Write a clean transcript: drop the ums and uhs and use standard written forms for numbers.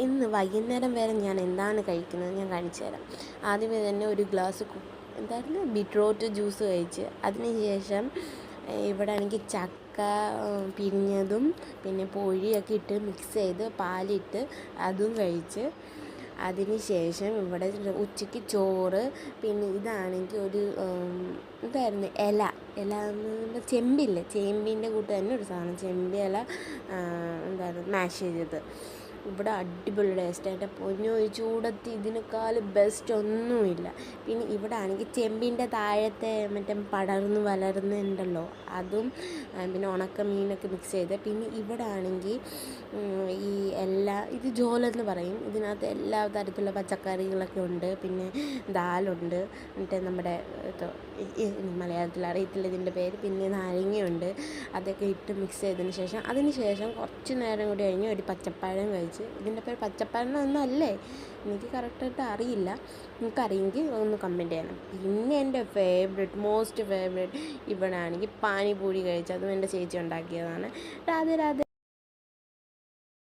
ഇന്ന് വൈകുന്നേരം വരെ ഞാൻ എന്താണ് കഴിക്കുന്നത് ഞാൻ കാണിച്ചു തരാം. ആദ്യമേ തന്നെ ഒരു ഗ്ലാസ് ബീറ്റ്റൂട്ട് ജ്യൂസ് കഴിച്ച്, അതിന് ശേഷം ഇവിടെ ആണെങ്കിൽ ചക്ക പിരിഞ്ഞതും പിന്നെ പൊഴിയൊക്കെ ഇട്ട് മിക്സ് ചെയ്ത് പാലിട്ട് അതും കഴിച്ച്, അതിന് ശേഷം ഇവിടെ ഉച്ചയ്ക്ക് ചോറ്, പിന്നെ ഇതാണെങ്കിൽ ഒരു ഇല ചെമ്പില്ലേ, ചേമ്പിൻ്റെ കൂട്ട് തന്നെ ഒരു സാധനം, ചെമ്പ് ഇല മാഷ് ചെയ്തത്. ഇവിടെ അടിപൊളി ടേസ്റ്റ്. എൻ്റെ പൊന്നോ, ഈ ചൂടത്ത് ഇതിനേക്കാൾ ബെസ്റ്റ് ഒന്നുമില്ല. പിന്നെ ഇവിടെ ആണെങ്കിൽ ചെമ്പിൻ്റെ താഴത്തെ മറ്റേ പടർന്ന് വളരുന്നുണ്ടല്ലോ, അതും പിന്നെ ഉണക്ക മീനൊക്കെ മിക്സ് ചെയ്ത്. പിന്നെ ഇവിടെ ആണെങ്കിൽ ഇത് ജോലെന്ന് പറയും, ഇതിനകത്ത് എല്ലാ തരത്തിലുള്ള പച്ചക്കറികളൊക്കെ ഉണ്ട്. പിന്നെ ദാലുണ്ട്, മറ്റേ നമ്മുടെ മലയാളത്തിൽ അറിയത്തില്ല ഇതിൻ്റെ പേര്. പിന്നെ നാരങ്ങയുണ്ട്, അതൊക്കെ ഇട്ട് മിക്സ് ചെയ്തതിന് ശേഷം കുറച്ച് നേരം കൂടി കഴിഞ്ഞ് ഒരു പച്ചപ്പഴം കഴിച്ച്. ഇതിൻ്റെ പേര് പച്ചപ്പഴം ഒന്നല്ലേ, എനിക്ക് കറക്റ്റായിട്ട് അറിയില്ല, നിങ്ങൾക്കറിയെങ്കിൽ ഒന്ന് കമൻറ്റ് ചെയ്യണം. പിന്നെ എൻ്റെ മോസ്റ്റ് ഫേവറേറ്റ് ഇവിടെ ആണെങ്കിൽ പാനിപൂരി കഴിച്ചു, അതും എൻ്റെ ചേച്ചി ഉണ്ടാക്കിയതാണ്. രാധേ രാധേ.